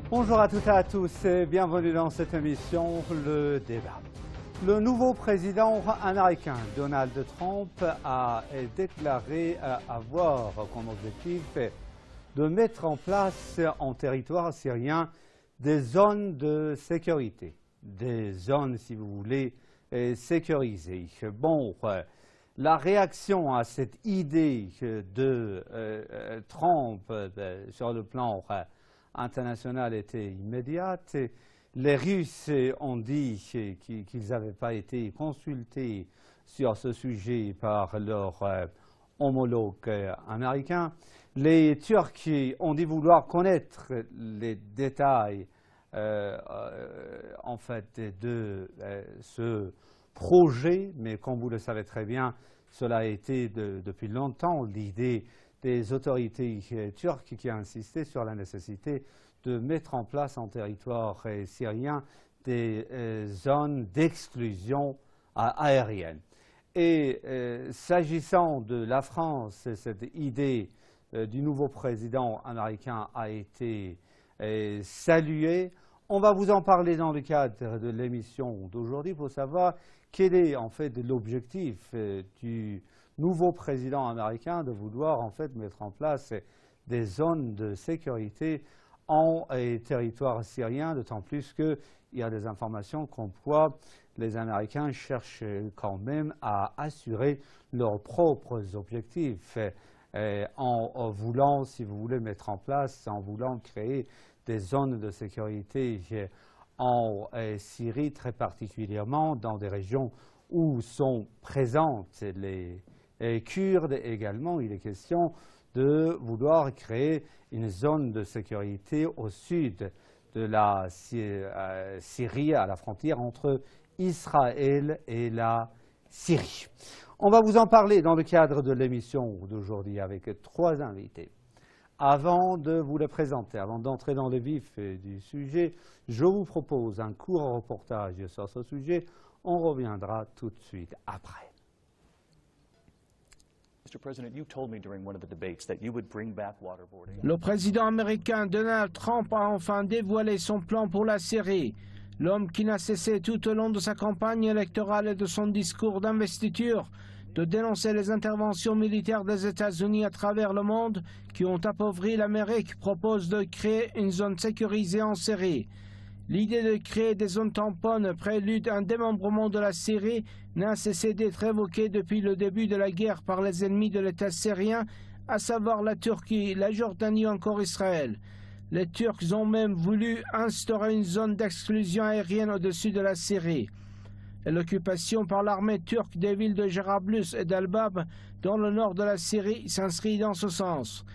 Bonjour à toutes et à tous et bienvenue dans cette émission, Le Débat. Le nouveau président américain, Donald Trump, a déclaré avoir comme objectif de mettre en place en territoire syrien des zones de sécurité, des zones, si vous voulez, sécurisées. Bon, la réaction à cette idée de Trump sur le plan international était immédiate. Les Russes ont dit qu'ils n'avaient pas été consultés sur ce sujet par leur homologue américain. Les Turcs ont dit vouloir connaître les détails en fait de ce projet, mais comme vous le savez très bien, cela a été depuis longtemps l'idée des autorités turques qui ont insisté sur la nécessité de mettre en place en territoire syrien des zones d'exclusion aérienne. Et s'agissant de la France, cette idée du nouveau président américain a été saluée. On va vous en parler dans le cadre de l'émission d'aujourd'hui pour savoir quel est en fait l'objectif du nouveau président américain de vouloir en fait mettre en place des zones de sécurité en territoire syrien, d'autant plus qu'il y a des informations comme quoi les Américains cherchent quand même à assurer leurs propres objectifs en voulant, si vous voulez, mettre en place, en voulant créer des zones de sécurité en Syrie, très particulièrement dans des régions où sont présentes les Kurdes également. Il est question de vouloir créer une zone de sécurité au sud de la Syrie, à la frontière entre Israël et la Syrie. On va vous en parler dans le cadre de l'émission d'aujourd'hui avec trois invités. Avant de vous les présenter, avant d'entrer dans le vif du sujet, je vous propose un court reportage sur ce sujet. On reviendra tout de suite après. Le président américain Donald Trump a enfin dévoilé son plan pour la Syrie. L'homme qui n'a cessé tout au long de sa campagne électorale et de son discours d'investiture de dénoncer les interventions militaires des États-Unis à travers le monde qui ont appauvri l'Amérique propose de créer une zone sécurisée en Syrie. L'idée de créer des zones tamponnes prélude à un démembrement de la Syrie n'a cessé d'être évoquée depuis le début de la guerre par les ennemis de l'État syrien, à savoir la Turquie, la Jordanie ou encore Israël. Les Turcs ont même voulu instaurer une zone d'exclusion aérienne au-dessus de la Syrie. Et l'occupation par l'armée turque des villes de Jarablus et d'Al-Bab dans le nord de la Syrie s'inscrit dans ce sens.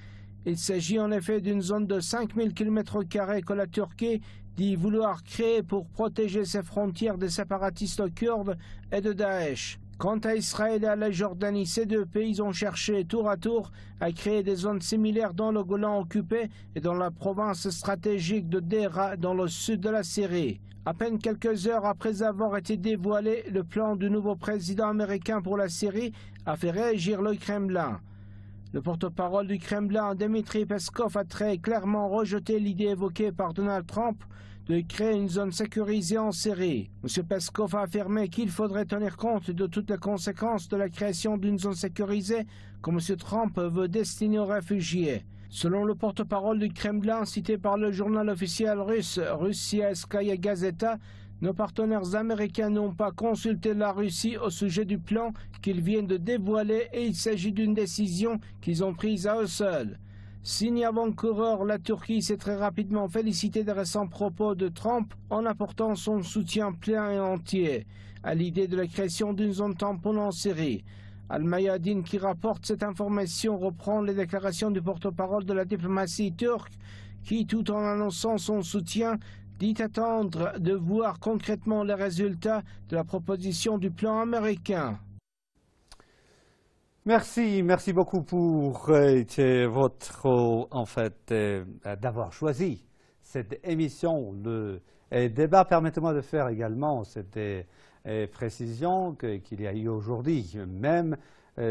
Il s'agit en effet d'une zone de 5000 km² que la Turquie dit vouloir créer pour protéger ses frontières des séparatistes kurdes et de Daesh. Quant à Israël et à la Jordanie, ces deux pays ont cherché tour à tour à créer des zones similaires dans le Golan occupé et dans la province stratégique de Deraa dans le sud de la Syrie. À peine quelques heures après avoir été dévoilé, le plan du nouveau président américain pour la Syrie a fait réagir le Kremlin. Le porte-parole du Kremlin, Dmitry Peskov, a très clairement rejeté l'idée évoquée par Donald Trump de créer une zone sécurisée en Syrie. M. Peskov a affirmé qu'il faudrait tenir compte de toutes les conséquences de la création d'une zone sécurisée que M. Trump veut destiner aux réfugiés. Selon le porte-parole du Kremlin, cité par le journal officiel russe Russiaskaya Gazeta, nos partenaires américains n'ont pas consulté la Russie au sujet du plan qu'ils viennent de dévoiler et il s'agit d'une décision qu'ils ont prise à eux seuls. Signe avant-coureur, la Turquie s'est très rapidement félicitée des récents propos de Trump en apportant son soutien plein et entier à l'idée de la création d'une zone tampon en Syrie. Al-Mayadin, qui rapporte cette information, reprend les déclarations du porte-parole de la diplomatie turque qui, tout en annonçant son soutien, dit attendre de voir concrètement les résultats de la proposition du plan américain. Merci beaucoup pour d'avoir choisi cette émission, le débat. Permettez-moi de faire également cette précision qu'il y a eu aujourd'hui. Même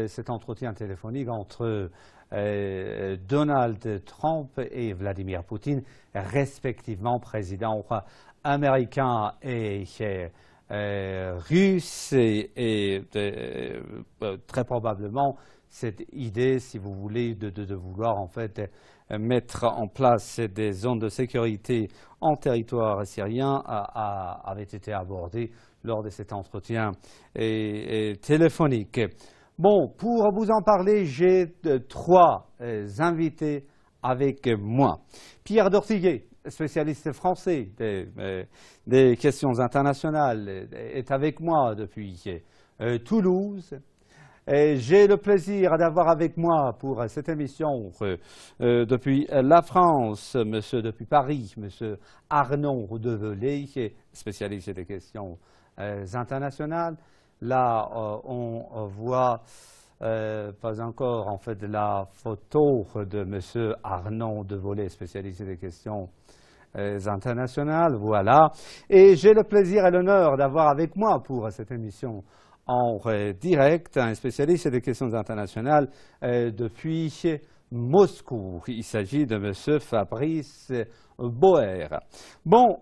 cet entretien téléphonique entre Donald Trump et Vladimir Poutine, respectivement président américain et russe, et très probablement cette idée, si vous voulez, de vouloir en fait mettre en place des zones de sécurité en territoire syrien avait été abordée lors de cet entretien téléphonique. Bon, pour vous en parler, j'ai trois invités avec moi. Pierre Dortiguet, spécialiste français des questions internationales, est avec moi depuis Toulouse. J'ai le plaisir d'avoir avec moi pour cette émission depuis la France, depuis Paris, M. Arnaud Develay, spécialiste des questions internationales. Là, on voit pas encore en fait la photo de M. Arnaud Develay, spécialiste des questions internationales. Voilà. Et j'ai le plaisir et l'honneur d'avoir avec moi pour cette émission en direct un spécialiste des questions internationales depuis Moscou. Il s'agit de M. Fabrice Boer. Bon,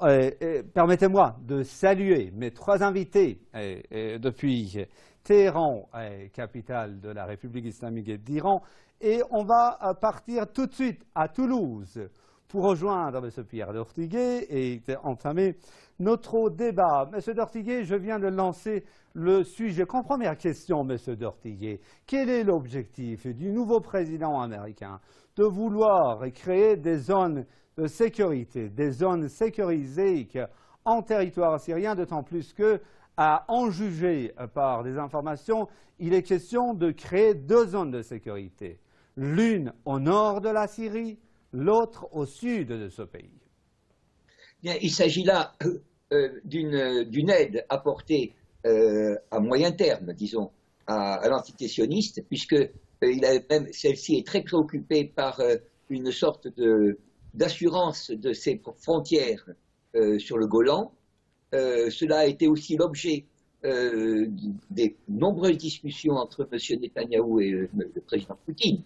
permettez-moi de saluer mes trois invités depuis Téhéran, capitale de la République islamique d'Iran, et on va partir tout de suite à Toulouse pour rejoindre M. Pierre Dortiguet et entamer notre débat. M. Dortiguet, je viens de lancer le sujet. Comme première question, M. Dortiguet, quel est l'objectif du nouveau président américain de vouloir créer des zones de sécurité, des zones sécurisées en territoire syrien, d'autant plus que, à en juger par des informations, il est question de créer deux zones de sécurité, l'une au nord de la Syrie, l'autre au sud de ce pays. Bien, il s'agit là d'une aide apportée à moyen terme, disons, à l'entité sioniste, puisque celle-ci est très préoccupée par une sorte d'assurance de ses frontières sur le Golan. Cela a été aussi l'objet des nombreuses discussions entre M. Netanyahou et le président Poutine.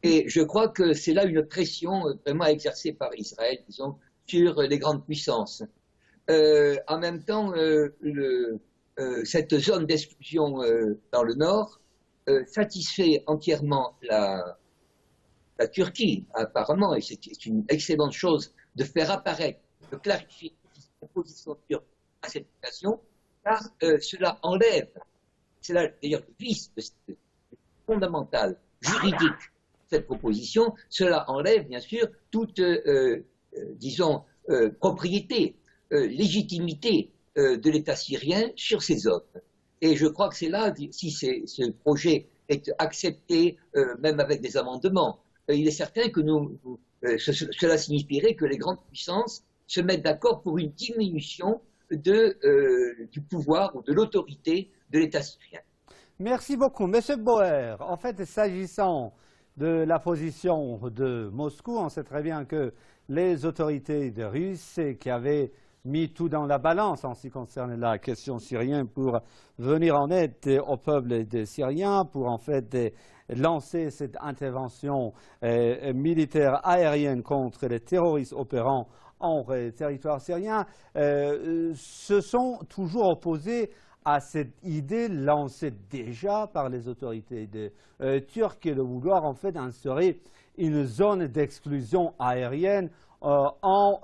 Et je crois que c'est là une pression vraiment exercée par Israël, disons, sur les grandes puissances. En même temps, cette zone d'exclusion dans le nord satisfait entièrement la Turquie, apparemment, et c'est une excellente chose de faire apparaître, de clarifier la position turque à cette situation, car cela enlève, c'est là d'ailleurs le vice fondamental, juridique, cette proposition, cela enlève bien sûr toute, disons, propriété, légitimité de l'État syrien sur ces zones. Et je crois que c'est là, si ce projet est accepté, même avec des amendements, il est certain que cela signifierait que les grandes puissances se mettent d'accord pour une diminution du pouvoir ou de l'autorité de l'État syrien. Merci beaucoup. Monsieur Boer, en fait, s'agissant de la position de Moscou, on sait très bien que les autorités de Russie qui avaient mis tout dans la balance en ce qui concerne la question syrienne pour venir en aide au peuple syrien, pour en fait lancer cette intervention militaire aérienne contre les terroristes opérant en territoire syrien, se sont toujours opposés à cette idée lancée déjà par les autorités turques de vouloir en fait instaurer une zone d'exclusion aérienne en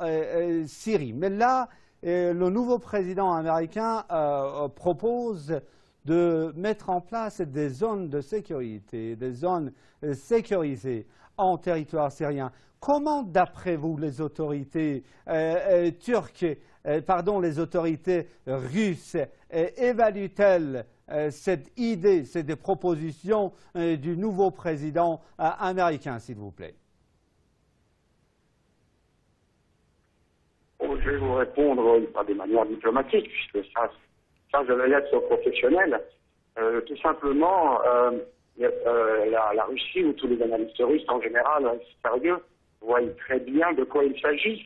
Syrie. Mais là, le nouveau président américain propose de mettre en place des zones de sécurité, des zones sécurisées en territoire syrien. Comment, d'après vous, les autorités les autorités russes évaluent-elles cette idée, cette proposition du nouveau président américain, s'il vous plaît? Je vais vous répondre pas de manière diplomatique, puisque ça je vais être professionnel. Tout simplement, la Russie, ou tous les analystes russes en général, sérieux, voient très bien de quoi il s'agit.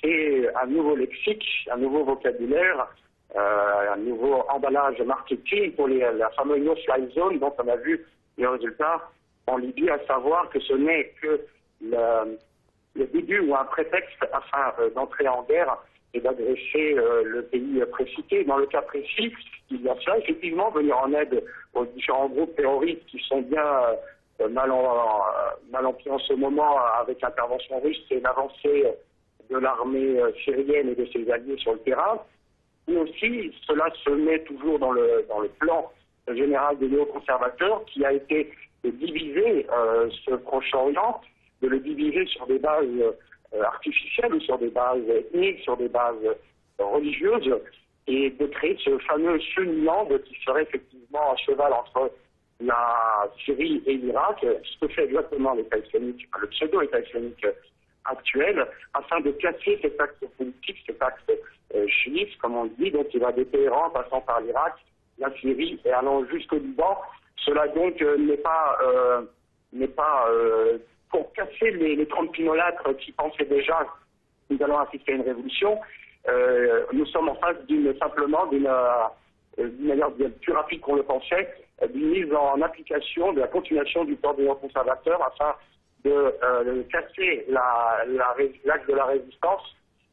C'est un nouveau lexique, un nouveau vocabulaire un nouveau emballage marketing pour la fameuse no-fly zone dont on a vu les résultats en Libye, à savoir que ce n'est que le début ou un prétexte afin d'entrer en guerre et d'agresser le pays précité. Dans le cas précis, il y a cela, effectivement, venir en aide aux différents groupes terroristes qui sont bien mal en pied en ce moment avec l'intervention russe et l'avancée de l'armée syrienne et de ses alliés sur le terrain. Et aussi, cela se met toujours dans le plan général des néoconservateurs qui a été de diviser ce Proche-Orient, de le diviser sur des bases artificielles ou sur des bases ethniques, sur des bases religieuses, et de créer ce fameux Sunniland qui serait effectivement un cheval entre la Syrie et l'Irak, ce que fait exactement l'État islamique, le pseudo-État islamique actuel, afin de casser cet axe politique, cet axe chiite, comme on le dit, donc il va de Téhéran, passant par l'Irak, la Syrie et allant jusqu'au Liban. Cela donc n'est pas pour casser les trompinolâtres qui pensaient déjà que nous allons assister à une révolution. Nous sommes en face d'une manière plus rapide qu'on le pensait, d'une mise en application de la continuation du plan des néoconservateurs afin de casser l'axe de la résistance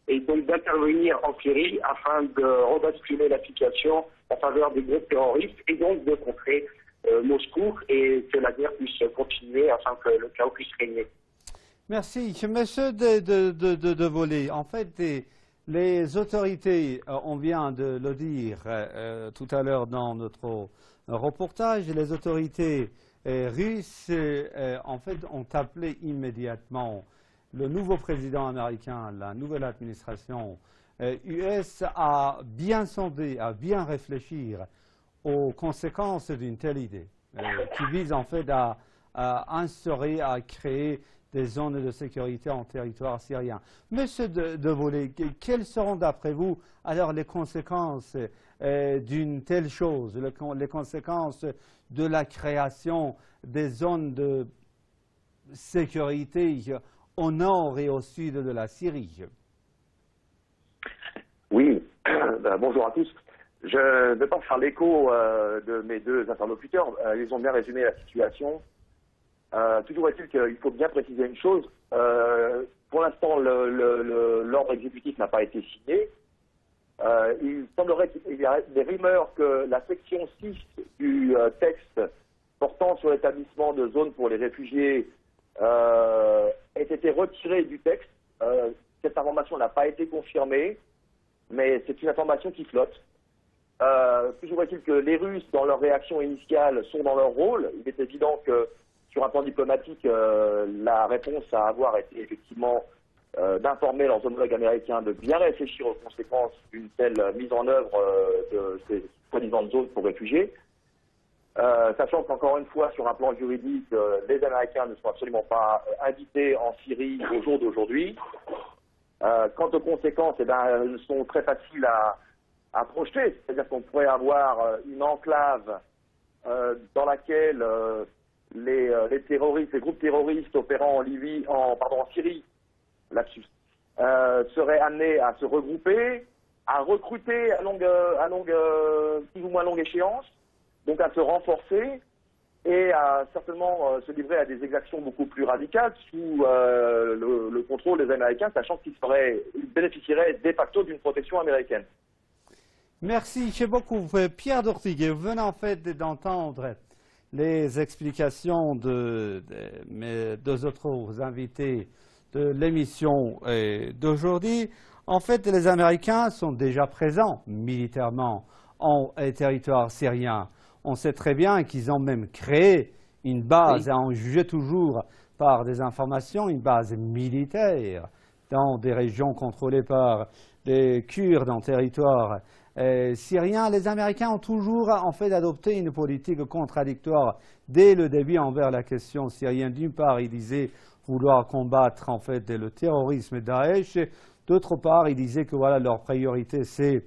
et donc d'intervenir en Syrie afin de rebasculer la situation en faveur des groupes terroristes et donc de contrer Moscou et que la guerre puisse continuer afin que le chaos puisse régner. Merci. Monsieur de Volé, en fait, les autorités, on vient de le dire tout à l'heure dans notre reportage, les autorités russes, en fait, ont appelé immédiatement le nouveau président américain, la nouvelle administration US, à bien sonder, à bien réfléchir aux conséquences d'une telle idée, qui vise en fait à instaurer, à créer des zones de sécurité en territoire syrien. Monsieur de Volé, quelles seront d'après vous alors les conséquences d'une telle chose, les conséquences de la création des zones de sécurité au nord et au sud de la Syrie? Oui, bonjour à tous. Je ne vais pas faire l'écho de mes deux interlocuteurs, ils ont bien résumé la situation. Toujours est-il qu'il faut bien préciser une chose. Pour l'instant, l'ordre exécutif n'a pas été signé. Il semblerait qu'il y a des rumeurs que la section 6 du texte portant sur l'établissement de zones pour les réfugiés ait été retirée du texte. Cette information n'a pas été confirmée, mais c'est une information qui flotte. Toujours est-il que les Russes, dans leur réaction initiale, sont dans leur rôle. Il est évident que sur un plan diplomatique, la réponse à avoir été effectivement d'informer leurs homologues américains de bien réfléchir aux conséquences d'une telle mise en œuvre de ces soi-disant zones pour réfugiés. Sachant qu'encore une fois, sur un plan juridique, les Américains ne sont absolument pas invités en Syrie au jour d'aujourd'hui. Quant aux conséquences, elles sont très faciles à projeter. C'est-à-dire qu'on pourrait avoir une enclave dans laquelle les terroristes, les groupes terroristes opérant en Syrie, lapsus, seraient amenés à se regrouper, à recruter à plus ou moins longue échéance, donc à se renforcer et à certainement se livrer à des exactions beaucoup plus radicales sous le contrôle des Américains, sachant qu'ils bénéficieraient de facto d'une protection américaine. Merci beaucoup. Pierre Dortiguet, vous venez en fait d'entendre les explications de mes deux autres invités de l'émission d'aujourd'hui. En fait, les Américains sont déjà présents militairement en territoire syrien. On sait très bien qu'ils ont même créé une base, à en juger toujours par des informations, une base militaire dans des régions contrôlées par les Kurdes en territoire syrien. Les Américains ont toujours en fait adopté une politique contradictoire dès le début envers la question syrienne. D'une part, ils disaient vouloir combattre en fait le terrorisme Daesh. D'autre part, ils disaient que voilà, leur priorité c'est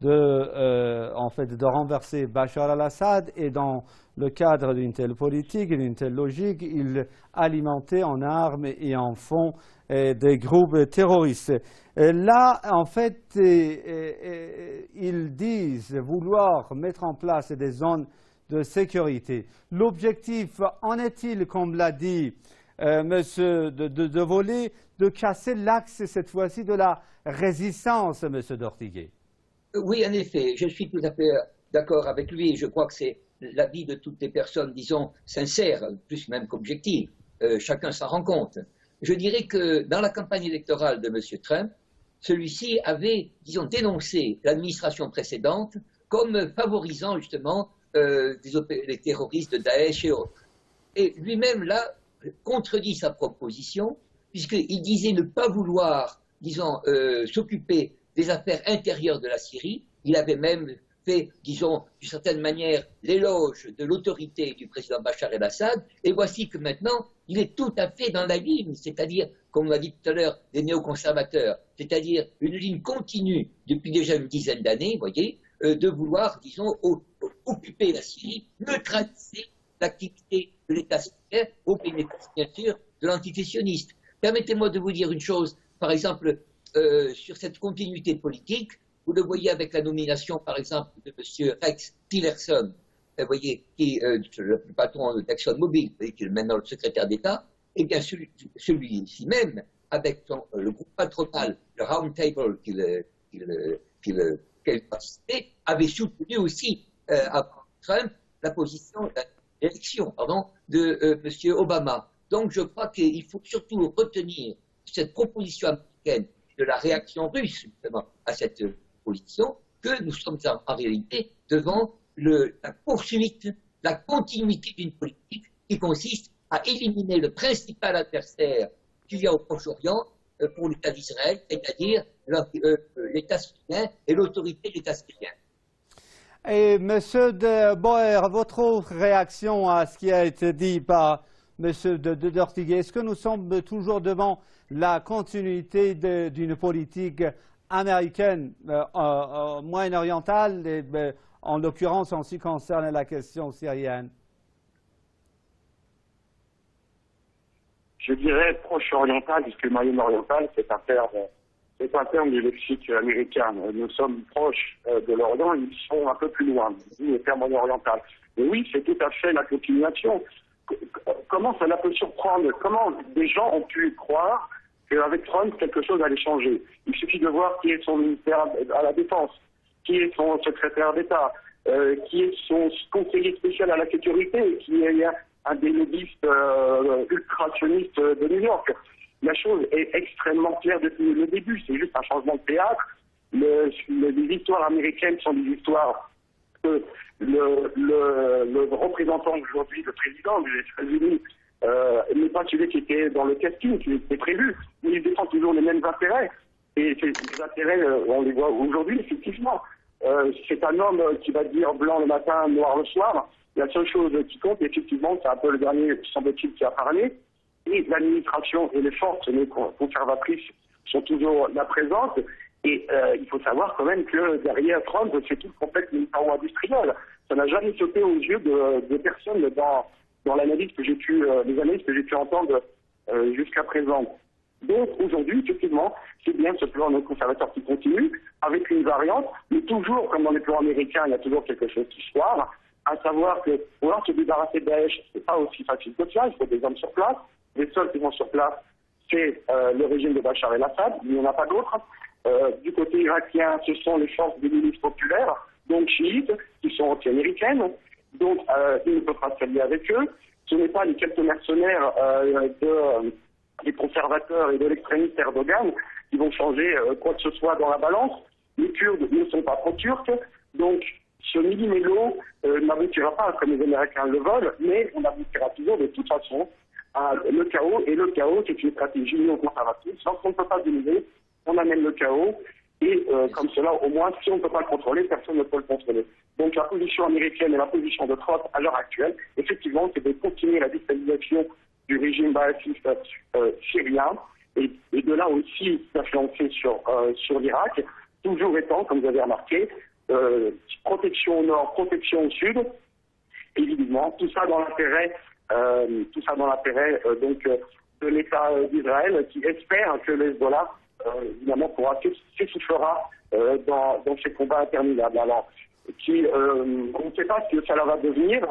de renverser Bachar al-Assad, et dans le cadre d'une telle politique, d'une telle logique, ils alimentaient en armes et en fonds des groupes terroristes. Là, en fait, ils disent vouloir mettre en place des zones de sécurité. L'objectif en est-il, comme l'a dit monsieur de Volley, de casser l'axe cette fois-ci de la résistance, monsieur d'Ortiguet? Oui, en effet, je suis tout à fait d'accord avec lui. Je crois que c'est l'avis de toutes les personnes, disons, sincères, plus même qu'objectives. Chacun s'en rend compte. Je dirais que dans la campagne électorale de M. Trump, celui-ci avait, disons, dénoncé l'administration précédente comme favorisant justement les terroristes de Daesh et autres. Et lui-même, là, contredit sa proposition, puisqu'il disait ne pas vouloir, disons, s'occuper des affaires intérieures de la Syrie. Il avait même fait, disons, d'une certaine manière, l'éloge de l'autorité du président Bachar el-Assad, et voici que maintenant, il est tout à fait dans la ligne, c'est-à-dire, comme on l'a dit tout à l'heure, des néoconservateurs, c'est-à-dire une ligne continue depuis déjà une dizaine d'années, vous voyez, de vouloir, disons, occuper la Syrie, neutraliser l'activité de l'État syrien au bénéfice, bien sûr, de l'antisésioniste. Permettez-moi de vous dire une chose, par exemple, sur cette continuité politique, vous le voyez avec la nomination, par exemple, de M. Rex Tillerson, vous voyez, qui est le patron d'ExxonMobil, qui est maintenant le secrétaire d'État, et bien celui-ci même, avec le groupe patronal, le Round Table qu'il participait, avait soutenu aussi avant Trump la position, l'élection, de M. Obama. Donc je crois qu'il faut surtout retenir cette proposition américaine de la réaction russe justement à cette position, que nous sommes en réalité devant la poursuite, la continuité d'une politique qui consiste à éliminer le principal adversaire qu'il y a au Proche-Orient pour l'État d'Israël, c'est-à-dire l'État syrien et l'autorité de l'État syrien. Et monsieur de Boer, votre réaction à ce qui a été dit par monsieur d'Ortiguet, est-ce que nous sommes toujours devant la continuité d'une politique américaine moyen-orientale, en l'occurrence en ce qui concerne la question syrienne? Je dirais proche-oriental, puisque moyen-oriental, c'est un terme du lexique américain. Nous sommes proches de l'Orient, ils sont un peu plus loin, le terme moyen-oriental. Et oui, c'est tout à fait la continuation. Comment cela peut surprendre? Comment des gens ont pu croire qu'avec Trump, quelque chose allait changer? Il suffit de voir qui est son ministère à la Défense, qui est son secrétaire d'État, qui est son conseiller spécial à la sécurité, qui est un des lobbyistes ultra-sionistes de New York. La chose est extrêmement claire depuis le début, c'est juste un changement de théâtre. Les histoires américaines sont des histoires que le représentant aujourd'hui, le président des États-Unis, n'est pas celui qui était dans le casting, qui était prévu. Il défend toujours les mêmes intérêts. Et ces intérêts, on les voit aujourd'hui, effectivement. C'est un homme qui va dire blanc le matin, noir le soir. La seule chose qui compte, effectivement, c'est un peu le dernier, semble-t-il, qui a parlé. Et l'administration et les forces conservatrices sont toujours là présentes. Et il faut savoir quand même que derrière Trump, c'est tout le complexe militaro-industriel. Ça n'a jamais sauté aux yeux de personne dans l'analyse que j'ai pu, les analyses que j'ai pu entendre jusqu'à présent. Donc aujourd'hui, effectivement, c'est bien ce plan conservateur qui continue, avec une variante, mais toujours, comme dans les plans américains, il y a toujours quelque chose qui se foire, à savoir que pour se débarrasser de Daesh, c'est pas aussi facile que ça, il faut des hommes sur place. Les seuls qui vont sur place, c'est le régime de Bachar el-Assad, il n'y en a pas d'autres. Du côté irakien, ce sont les forces des milices populaires, donc chiites, qui sont anti-américaines, donc ils ne peuvent pas s'allier avec eux. Ce n'est pas les quelques mercenaires des conservateurs et de l'extrémiste Erdogan qui vont changer quoi que ce soit dans la balance. Les Kurdes ne sont pas pro-turcs, donc ce millimélo n'aboutira pas comme les Américains le veulent, mais on aboutira toujours de toute façon à le chaos, et le chaos c'est une stratégie néoconservatrice. Lorsqu'on ne peut pas dominer, on amène le chaos, et comme cela, au moins, si on ne peut pas le contrôler, personne ne peut le contrôler. Donc la position américaine et la position de Trump à l'heure actuelle, effectivement, c'est de continuer la déstabilisation du régime baathiste syrien, et de là aussi d'influencer sur l'Irak, toujours étant, comme vous avez remarqué, protection au nord, protection au sud. Évidemment, tout ça dans l'intérêt donc de l'État d'Israël, qui espère que l'Hezbollah évidemment s'essoufflera dans ces combats interminables. Alors, on ne sait pas ce que cela va devenir.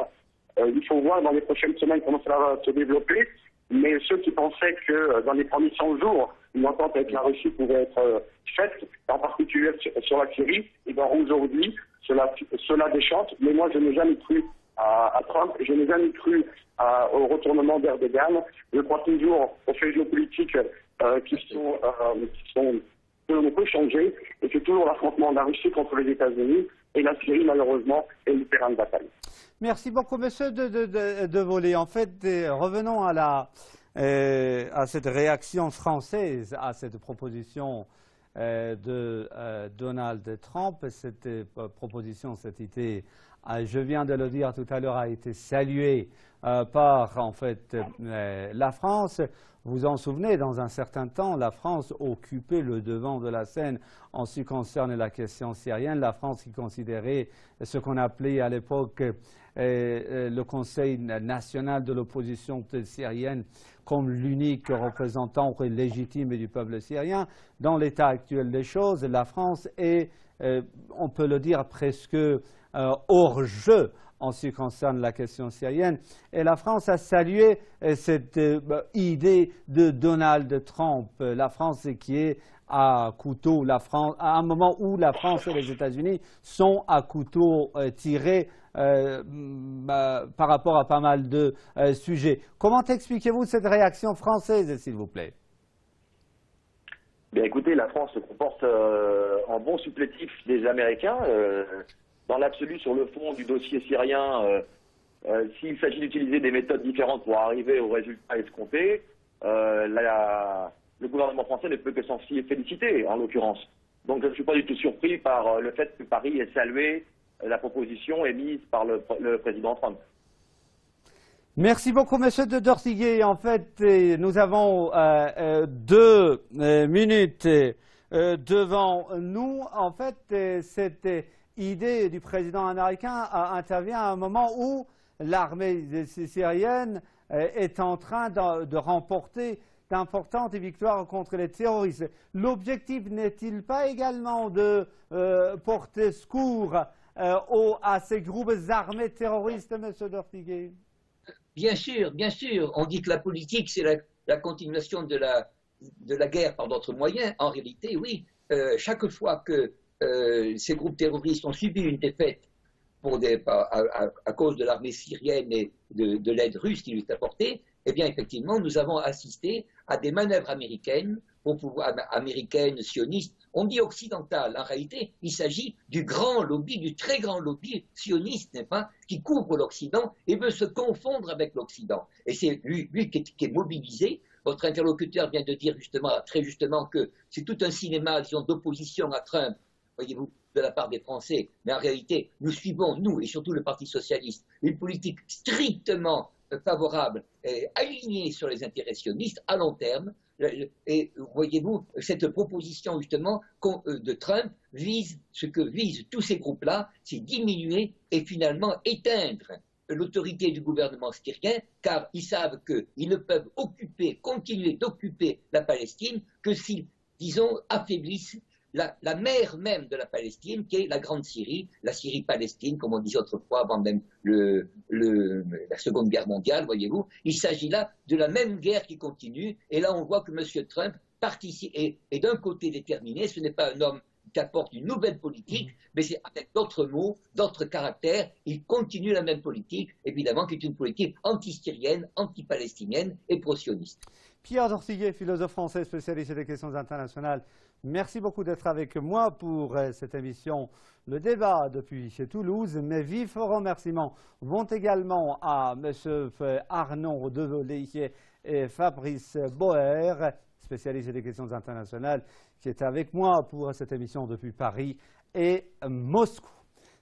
Il faut voir dans les prochaines semaines comment cela va se développer. Mais ceux qui pensaient que dans les premiers 100 jours, une entente avec la Russie pouvait être faite, en particulier sur la Syrie, et bien aujourd'hui, cela déchante. Mais moi, je n'ai jamais cru à Trump, je n'ai jamais cru au retournement d'Erdogan. Je crois toujours aux faits géopolitiques que l'on peut changer, et c'est toujours l'affrontement de la Russie contre les États-Unis, et la Syrie, malheureusement, est le terrain de bataille. Merci beaucoup, monsieur de Volé. En fait, revenons à cette réaction française à cette proposition de Donald Trump. Cette proposition, cette idée, je viens de le dire tout à l'heure, a été saluée par en fait la France. Vous en souvenez, dans un certain temps, la France occupait le devant de la scène en ce qui concerne la question syrienne. La France qui considérait ce qu'on appelait à l'époque le Conseil national de l'opposition syrienne comme l'unique représentant légitime du peuple syrien. Dans l'état actuel des choses, la France est, on peut le dire, presque hors jeu en ce qui concerne la question syrienne. Et la France a salué cette idée de Donald Trump. La France qui est à couteau, à un moment où la France et les États-Unis sont à couteau tiré par rapport à pas mal de sujets. Comment expliquez-vous cette réaction française, s'il vous plaît? Bien, écoutez, la France se comporte en bon supplétif des Américains. Dans l'absolu, sur le fond du dossier syrien, s'il s'agit d'utiliser des méthodes différentes pour arriver au résultat escompté, le gouvernement français ne peut que s'en féliciter, en l'occurrence. Donc je ne suis pas du tout surpris par le fait que Paris ait salué la proposition émise par le président Trump. Merci beaucoup, monsieur de Dortiguet. En fait, nous avons 2 minutes devant nous. En fait, cette idée du président américain intervient à un moment où l'armée syrienne est en train de remporter d'importantes victoires contre les terroristes. L'objectif n'est-il pas également de porter secours à ces groupes armés terroristes, monsieur Dortiguet? Bien sûr, bien sûr. On dit que la politique, c'est la continuation de la guerre par d'autres moyens. En réalité, oui. Chaque fois que ces groupes terroristes ont subi une défaite à cause de l'armée syrienne et de l'aide russe qui lui est apportée, eh bien, effectivement, nous avons assisté à des manœuvres américaines, américaines, sionistes. On dit occidentales. En réalité, il s'agit du grand lobby, du très grand lobby sioniste, n'est-ce pas, qui couvre l'Occident et veut se confondre avec l'Occident. Et c'est lui qui est mobilisé. Votre interlocuteur vient de dire très justement que c'est tout un cinéma, disons, d'opposition à Trump, voyez-vous, de la part des Français. Mais en réalité, nous suivons, nous et surtout le Parti socialiste, une politique strictement favorable et alignée sur les intérêts sionistes à long terme. Et voyez-vous, cette proposition justement de Trump vise ce que visent tous ces groupes-là, c'est diminuer et finalement éteindre l'autorité du gouvernement syrien, car ils savent qu'ils ne peuvent continuer d'occuper la Palestine que s'ils, disons, affaiblissent la mère même de la Palestine, qui est la Grande Syrie, la Syrie-Palestine, comme on disait autrefois, avant même la Seconde Guerre mondiale, voyez-vous. Il s'agit là de la même guerre qui continue, et là on voit que M. Trump participe, et d'un côté déterminé, ce n'est pas un homme qui apporte une nouvelle politique, mais c'est avec d'autres mots, d'autres caractères, il continue la même politique, évidemment, qui est une politique anti-syrienne, anti-palestinienne et pro-sioniste. Pierre Dortiguet, philosophe français spécialiste des questions internationales, merci beaucoup d'être avec moi pour cette émission Le Débat depuis chez Toulouse. Mes vifs remerciements vont également à M. Arnaud Devolé et Fabrice Boer, spécialiste des questions internationales, qui est avec moi pour cette émission depuis Paris et Moscou.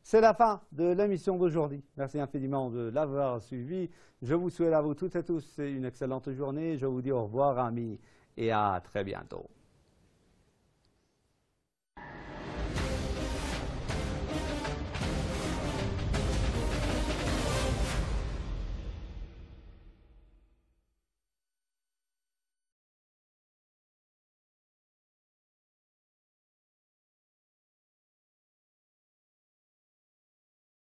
C'est la fin de l'émission d'aujourd'hui. Merci infiniment de l'avoir suivi. Je vous souhaite à vous toutes et tous une excellente journée. Je vous dis au revoir, amis, et à très bientôt.